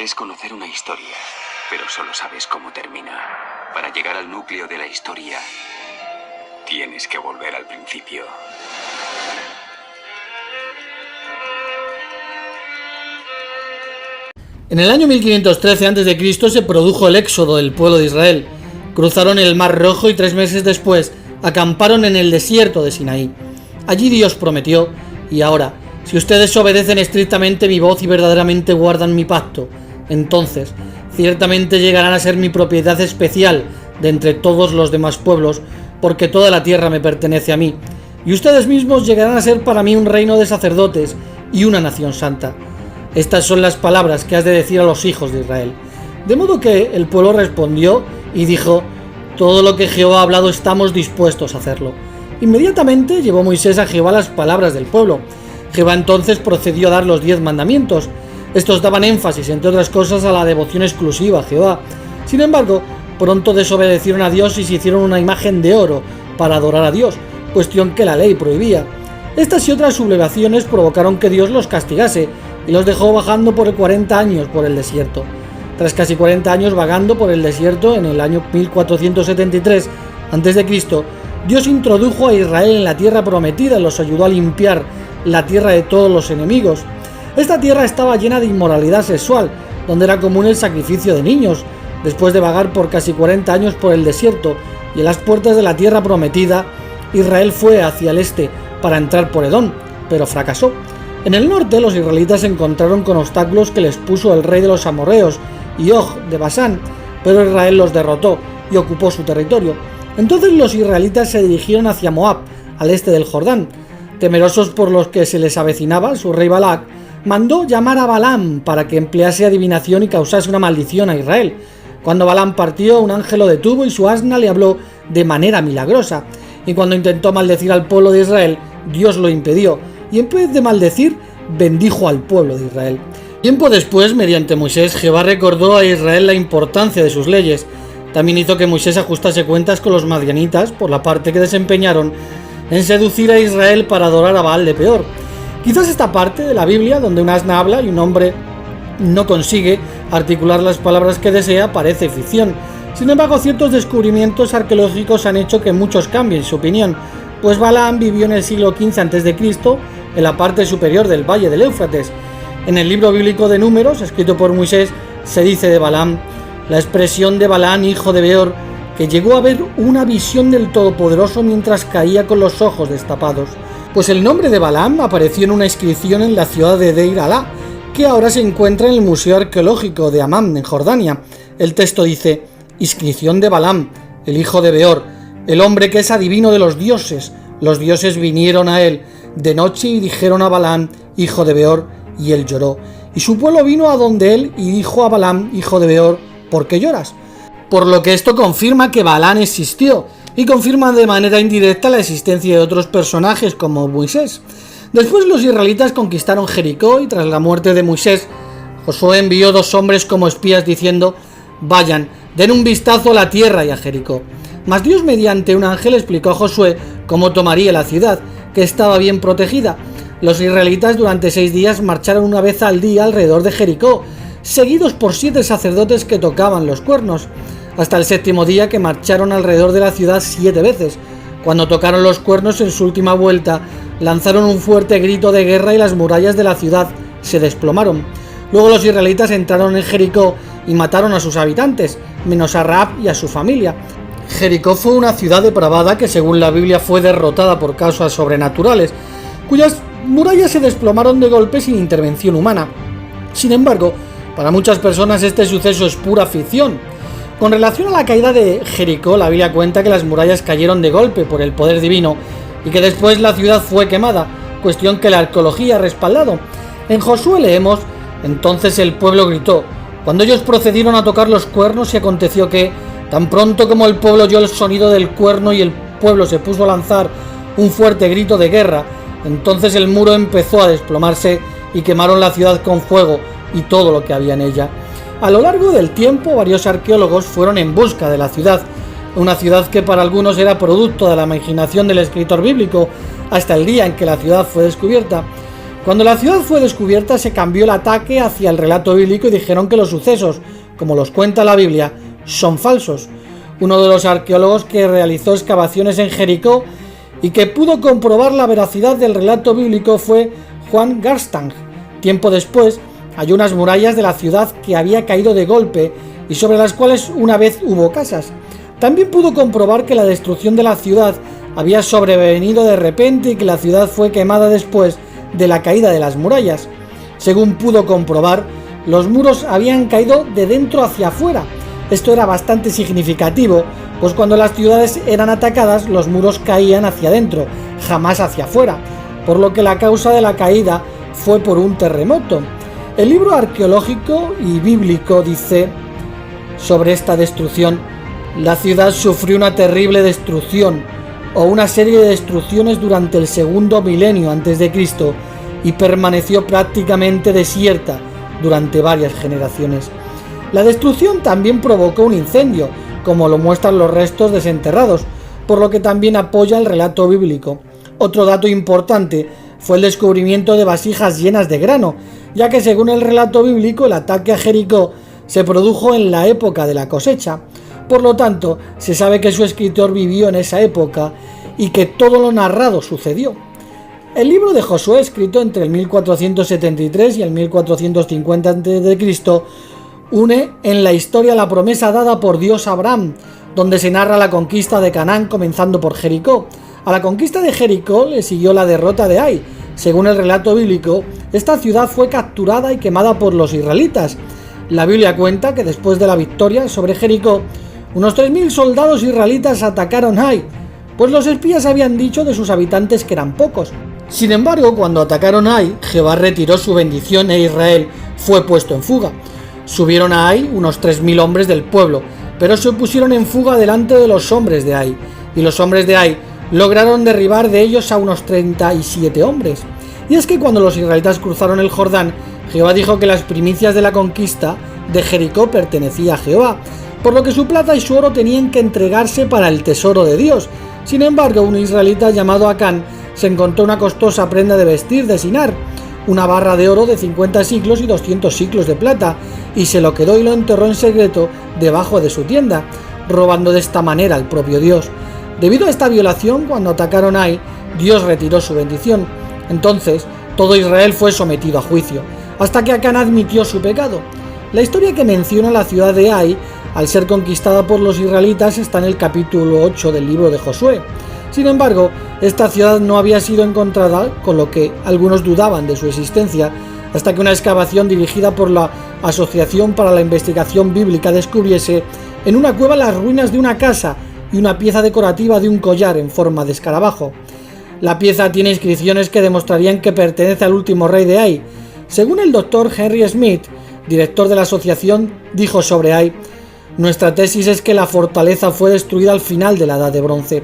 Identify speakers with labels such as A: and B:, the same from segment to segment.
A: Crees conocer una historia, pero solo sabes cómo termina. Para llegar al núcleo de la historia, tienes que volver al principio.
B: En el año 1513 a.C. se produjo el éxodo del pueblo de Israel. Cruzaron el Mar Rojo y 3 meses después acamparon en el desierto de Sinaí. Allí Dios prometió: y ahora, si ustedes obedecen estrictamente mi voz y verdaderamente guardan mi pacto, entonces ciertamente llegarán a ser mi propiedad especial de entre todos los demás pueblos, porque toda la tierra me pertenece a mí, y ustedes mismos llegarán a ser para mí un reino de sacerdotes y una nación santa. Estas son las palabras que has de decir a los hijos de Israel. De modo que el pueblo respondió y dijo: todo lo que Jehová ha hablado estamos dispuestos a hacerlo. Inmediatamente llevó Moisés a Jehová las palabras del pueblo. Jehová entonces procedió a dar los 10 mandamientos. Estos daban énfasis, entre otras cosas, a la devoción exclusiva a Jehová. Sin embargo, pronto desobedecieron a Dios y se hicieron una imagen de oro para adorar a Dios, cuestión que la ley prohibía. Estas y otras sublevaciones provocaron que Dios los castigase y los dejó vagando por 40 años por el desierto. Tras casi 40 años vagando por el desierto, en el año 1473 a.C., Dios introdujo a Israel en la tierra prometida y los ayudó a limpiar la tierra de todos los enemigos. Esta tierra estaba llena de inmoralidad sexual, donde era común el sacrificio de niños. Después de vagar por casi 40 años por el desierto y en las puertas de la tierra prometida, Israel fue hacia el este para entrar por Edom, pero fracasó. En el norte los israelitas se encontraron con obstáculos que les puso el rey de los amorreos, Og de Basán, pero Israel los derrotó y ocupó su territorio. Entonces los israelitas se dirigieron hacia Moab, al este del Jordán. Temerosos por los que se les avecinaba, su rey Balac mandó llamar a Balaam para que emplease adivinación y causase una maldición a Israel. Cuando Balaam partió, un ángel lo detuvo y su asna le habló de manera milagrosa. Y cuando intentó maldecir al pueblo de Israel, Dios lo impidió, y en vez de maldecir, bendijo al pueblo de Israel. Tiempo después, mediante Moisés, Jehová recordó a Israel la importancia de sus leyes. También hizo que Moisés ajustase cuentas con los madianitas por la parte que desempeñaron en seducir a Israel para adorar a Baal de Peor. Quizás esta parte de la Biblia, donde un asna habla y un hombre no consigue articular las palabras que desea, parece ficción. Sin embargo, ciertos descubrimientos arqueológicos han hecho que muchos cambien su opinión, pues Balaam vivió en el siglo XV a.C., en la parte superior del valle del Éufrates. En el libro bíblico de Números, escrito por Moisés, se dice de Balaam: la expresión de Balaam, hijo de Beor, que llegó a ver una visión del Todopoderoso mientras caía con los ojos destapados. Pues el nombre de Balaam apareció en una inscripción en la ciudad de Deir Alá, que ahora se encuentra en el Museo Arqueológico de Amán, en Jordania. El texto dice: inscripción de Balaam, el hijo de Beor, el hombre que es adivino de los dioses. Los dioses vinieron a él de noche y dijeron a Balaam, hijo de Beor, y él lloró. Y su pueblo vino a donde él y dijo a Balaam, hijo de Beor, ¿por qué lloras? Por lo que esto confirma que Balaam existió, y confirma de manera indirecta la existencia de otros personajes como Moisés. Después los israelitas conquistaron Jericó y tras la muerte de Moisés, Josué envió 2 hombres como espías diciendo: vayan, den un vistazo a la tierra y a Jericó. Mas Dios mediante un ángel explicó a Josué cómo tomaría la ciudad, que estaba bien protegida. Los israelitas durante 6 días marcharon una vez al día alrededor de Jericó, seguidos por 7 sacerdotes que tocaban los cuernos, hasta el 7º día, que marcharon alrededor de la ciudad 7 veces. Cuando tocaron los cuernos en su última vuelta, lanzaron un fuerte grito de guerra y las murallas de la ciudad se desplomaron. Luego los israelitas entraron en Jericó y mataron a sus habitantes, menos a Rahab y a su familia. Jericó fue una ciudad depravada que, según la Biblia, fue derrotada por causas sobrenaturales, cuyas murallas se desplomaron de golpe sin intervención humana. Sin embargo, para muchas personas este suceso es pura ficción. Con relación a la caída de Jericó, la Biblia cuenta que las murallas cayeron de golpe por el poder divino y que después la ciudad fue quemada, cuestión que la arqueología ha respaldado. En Josué leemos: entonces el pueblo gritó, cuando ellos procedieron a tocar los cuernos, y aconteció que, tan pronto como el pueblo oyó el sonido del cuerno y el pueblo se puso a lanzar un fuerte grito de guerra, entonces el muro empezó a desplomarse y quemaron la ciudad con fuego y todo lo que había en ella. A lo largo del tiempo, varios arqueólogos fueron en busca de la ciudad, una ciudad que para algunos era producto de la imaginación del escritor bíblico, hasta el día en que la ciudad fue descubierta. Cuando la ciudad fue descubierta, se cambió el ataque hacia el relato bíblico y dijeron que los sucesos, como los cuenta la Biblia, son falsos. Uno de los arqueólogos que realizó excavaciones en Jericó y que pudo comprobar la veracidad del relato bíblico fue Juan Garstang. Tiempo después, halló unas murallas de la ciudad que había caído de golpe y sobre las cuales una vez hubo casas. También pudo comprobar que la destrucción de la ciudad había sobrevenido de repente y que la ciudad fue quemada después de la caída de las murallas. Según pudo comprobar, los muros habían caído de dentro hacia afuera. Esto era bastante significativo, pues cuando las ciudades eran atacadas, los muros caían hacia adentro, jamás hacia afuera, por lo que la causa de la caída fue por un terremoto. El libro arqueológico y bíblico dice sobre esta destrucción: la ciudad sufrió una terrible destrucción o una serie de destrucciones durante el segundo milenio antes de Cristo y permaneció prácticamente desierta durante varias generaciones. La destrucción también provocó un incendio, como lo muestran los restos desenterrados, por lo que también apoya el relato bíblico. Otro dato importante fue el descubrimiento de vasijas llenas de grano, ya que según el relato bíblico el ataque a Jericó se produjo en la época de la cosecha. Por lo tanto, se sabe que su escritor vivió en esa época y que todo lo narrado sucedió. El libro de Josué, escrito entre el 1473 y el 1450 a.C., une en la historia la promesa dada por Dios a Abraham, donde se narra la conquista de Canaán comenzando por Jericó. A la conquista de Jericó le siguió la derrota de Ai. Según el relato bíblico, esta ciudad fue capturada y quemada por los israelitas. La Biblia cuenta que después de la victoria sobre Jericó, unos 3.000 soldados israelitas atacaron Ai, pues los espías habían dicho de sus habitantes que eran pocos. Sin embargo, cuando atacaron a Ai, Jehová retiró su bendición e Israel fue puesto en fuga. Subieron a Ai unos 3.000 hombres del pueblo, pero se pusieron en fuga delante de los hombres de Ai, y los hombres de Ai lograron derribar de ellos a unos 37 hombres. Y es que cuando los israelitas cruzaron el Jordán, Jehová dijo que las primicias de la conquista de Jericó pertenecía a Jehová, por lo que su plata y su oro tenían que entregarse para el tesoro de Dios. Sin embargo, un israelita llamado Acán se encontró una costosa prenda de vestir de Sinar, una barra de oro de 50 siclos y 200 siclos de plata, y se lo quedó y lo enterró en secreto debajo de su tienda, robando de esta manera al propio Dios. Debido a esta violación, cuando atacaron a Ai, Dios retiró su bendición. Entonces, todo Israel fue sometido a juicio, hasta que Acán admitió su pecado. La historia que menciona la ciudad de Ai, al ser conquistada por los israelitas, está en el capítulo 8 del libro de Josué. Sin embargo, esta ciudad no había sido encontrada, con lo que algunos dudaban de su existencia, hasta que una excavación dirigida por la Asociación para la Investigación Bíblica descubriese en una cueva las ruinas de una casa y una pieza decorativa de un collar en forma de escarabajo. La pieza tiene inscripciones que demostrarían que pertenece al último rey de Ai. Según el doctor Henry Smith, director de la asociación, dijo sobre Ai: nuestra tesis es que la fortaleza fue destruida al final de la Edad de Bronce.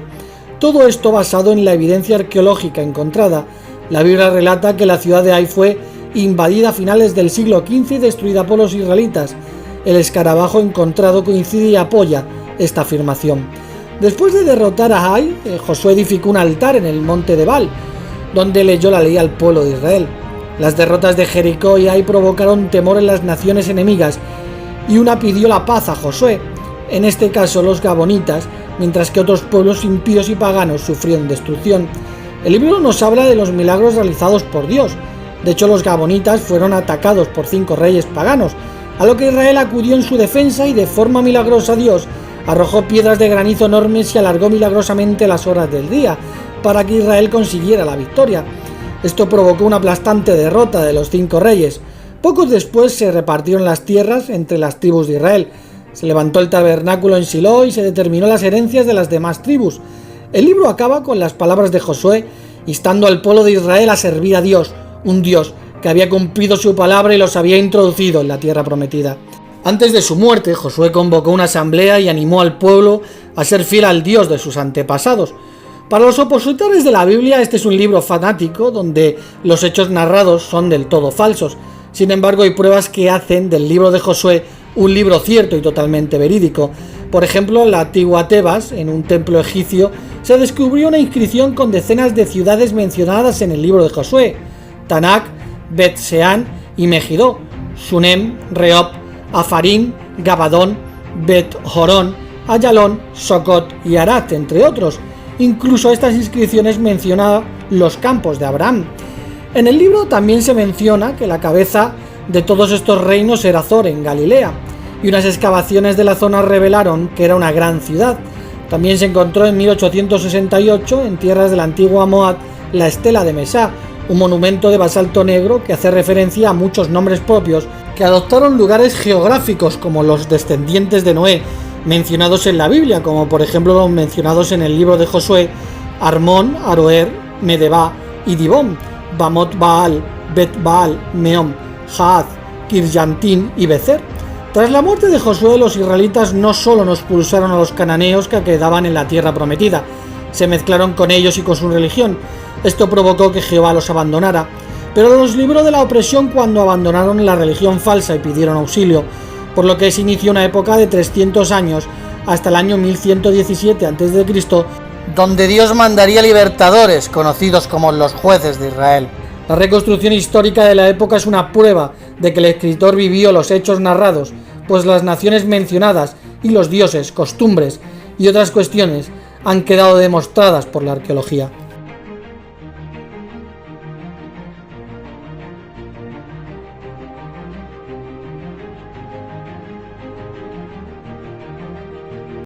B: Todo esto basado en la evidencia arqueológica encontrada. La Biblia relata que la ciudad de Ai fue invadida a finales del siglo XV y destruida por los israelitas. El escarabajo encontrado coincide y apoya esta afirmación. Después de derrotar a Ai, Josué edificó un altar en el monte de Baal, donde leyó la ley al pueblo de Israel. Las derrotas de Jericó y Ai provocaron temor en las naciones enemigas, y una pidió la paz a Josué, en este caso los gabonitas, mientras que otros pueblos impíos y paganos sufrieron destrucción. El libro nos habla de los milagros realizados por Dios. De hecho, los gabonitas fueron atacados por 5 reyes paganos, a lo que Israel acudió en su defensa y de forma milagrosa Dios arrojó piedras de granizo enormes y alargó milagrosamente las horas del día, para que Israel consiguiera la victoria. Esto provocó una aplastante derrota de los 5 reyes. Pocos después se repartieron las tierras entre las tribus de Israel. Se levantó el tabernáculo en Silo y se determinó las herencias de las demás tribus. El libro acaba con las palabras de Josué, instando al pueblo de Israel a servir a Dios, un Dios que había cumplido su palabra y los había introducido en la tierra prometida. Antes de su muerte, Josué convocó una asamblea y animó al pueblo a ser fiel al Dios de sus antepasados. Para los opositores de la Biblia, este es un libro fanático donde los hechos narrados son del todo falsos. Sin embargo, hay pruebas que hacen del libro de Josué un libro cierto y totalmente verídico. Por ejemplo, en la antigua Tebas, en un templo egipcio, se descubrió una inscripción con decenas de ciudades mencionadas en el libro de Josué. Tanak, Bet-Sean y Megiddo, Sunem, Rehob, Afarim, Gabadón, Bet-Horón, Ayalón, Socot y Arat, entre otros. Incluso estas inscripciones mencionan los campos de Abraham. En el libro también se menciona que la cabeza de todos estos reinos era Zor en Galilea, y unas excavaciones de la zona revelaron que era una gran ciudad. También se encontró en 1868 en tierras de la antigua Moab la estela de Mesá, un monumento de basalto negro que hace referencia a muchos nombres propios que adoptaron lugares geográficos como los descendientes de Noé, mencionados en la Biblia, como por ejemplo los mencionados en el libro de Josué, Armón, Aroer, Medeba y Dibón, Bamot Baal, Bet Baal, Meom, Jaaz, Kirjantín y Becer. Tras la muerte de Josué, los israelitas no solo no expulsaron a los cananeos que quedaban en la tierra prometida, se mezclaron con ellos y con su religión. Esto provocó que Jehová los abandonara, pero los libró de la opresión cuando abandonaron la religión falsa y pidieron auxilio, por lo que se inició una época de 300 años hasta el año 1117 a.C., donde Dios mandaría libertadores, conocidos como los jueces de Israel. La reconstrucción histórica de la época es una prueba de que el escritor vivió los hechos narrados, pues las naciones mencionadas y los dioses, costumbres y otras cuestiones han quedado demostradas por la arqueología.